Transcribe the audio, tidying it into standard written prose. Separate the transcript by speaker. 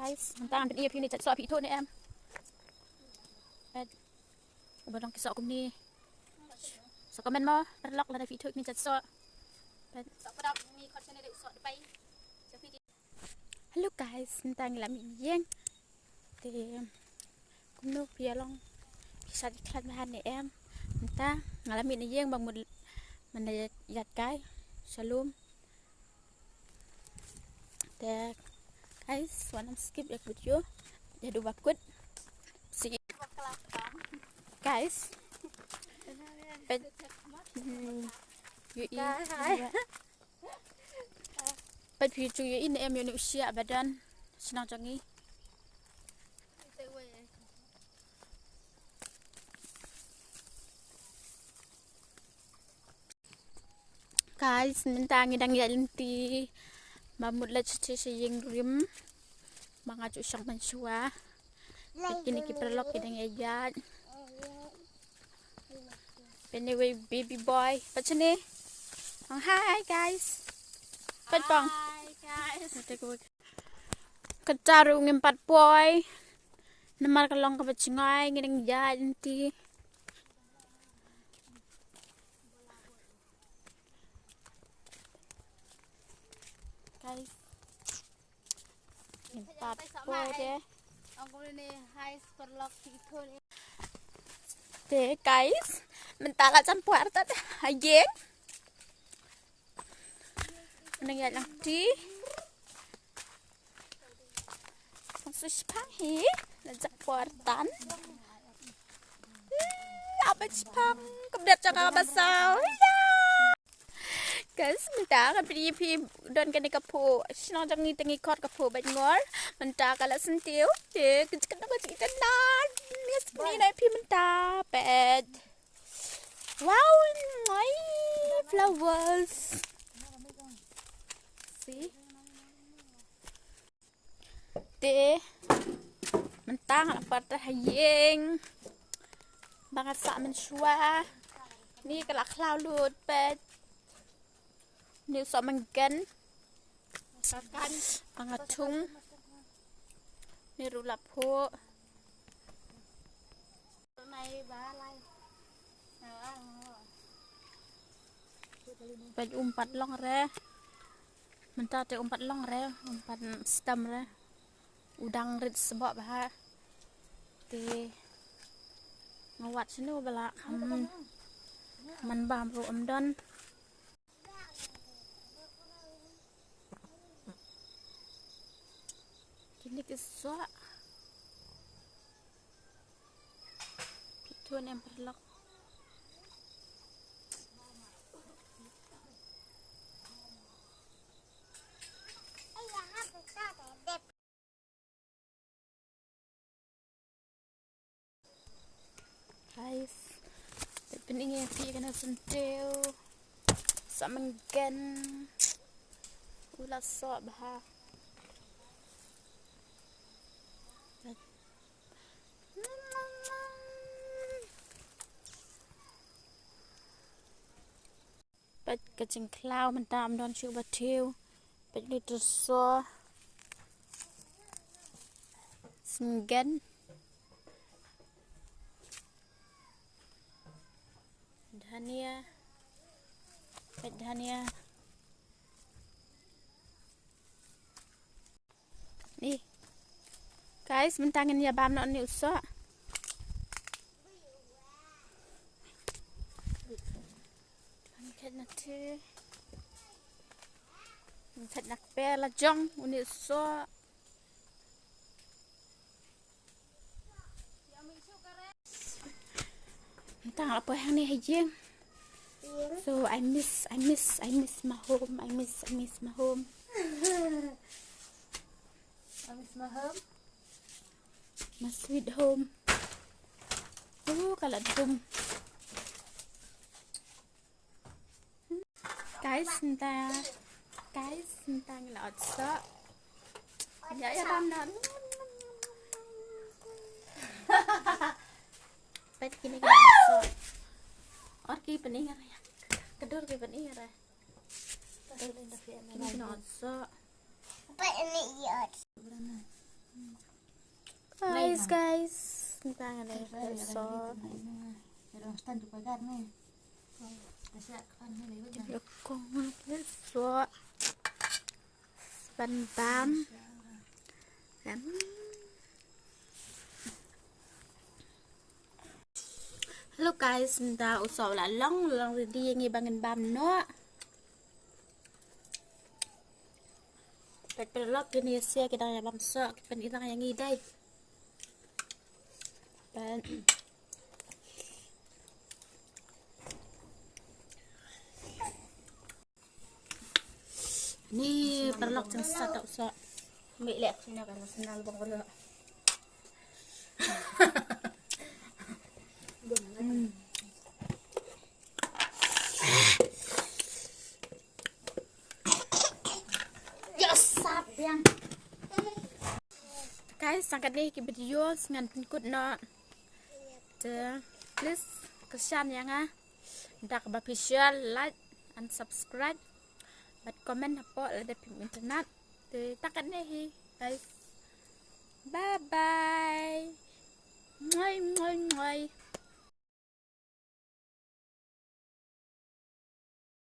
Speaker 1: guys, mentang bên phim này chặt sọ bị thôi nè em. Bên trong cái sọ cũng đi. Sọ comment mo, bắt lóc là đây phí thôi này chặt sọ. Hello guys, mentang làm gì vậy? Thì cũng nước bia long, sạch khăn van này em. Mentang làm gì vậy bằng một mình này giặt cái, shalom. Thì guys, wanna skip the video? Jadi bakut. See guys. But you eat. But video you in em you share badan sngi. Guys, mentang đang jalan ti mamut la siyang rim mga chusang mansua kini kiperlok kidang ejat anyway baby boy pachane hi guys patpong hi guys kacaru ngimpat boy namar kalong kapacingay ngidang ejat inti guys empat deh deh guys mentala campur tat hayeng menengah nanti langsung pahi campur tan apa cipang keberat cakap basah guys, mentang kan PDP dan kan kapu, senang jangan tengi kot kapu baik ngor, mentang kalau sentil, kita nak cerita nan, ni naik pi mentang, bed, wow, my flowers, see, deh, mentang apa terhayeng, bangat sak mensua, ni kalau cloud lut bed. Nếu sợ mình cân bằng ngặt thúng nếu rủ lập hộ bạch umpat long ra mình ta tới umpat long ra umpat stem ra udang rit sebab bah thì ngawat sini bala man bam ru amdan ini kesok itu yang perlok guys pentingnya pi kena sentil sama gen ulah sok bah bạch kacang cloud mình tam đón chiêu bạch thiêu bạch đi từ xóa sngi dhania bạch dhania đi guys mình tăng nhà bám nó nhiều xóa thật nặc pe là trong unik so tang apa yang ni hajing so I miss my home I miss my home my sweet home kalau dum guys tentang laut so ya bam nan pet kini kan so orki pening ara ya kedur ke pening ara kedur indah ya laut so pet ini ya Guys, tentang ada so. Lokong so. Ban bam. Kan. Hello guys, nda usah lah long dia ngi bangin bam no. Pelok ini sia kita yang bam so, pen itang yang ngi dai. Pen ni perlok jeng sat tak usah. Mik lek sini kan senal bang perlok. Yang guys sangkat ni ke video ngan pengikut no please kesan yang dak official like and subscribe but comment apa ada di internet takat ni guys, bye bye.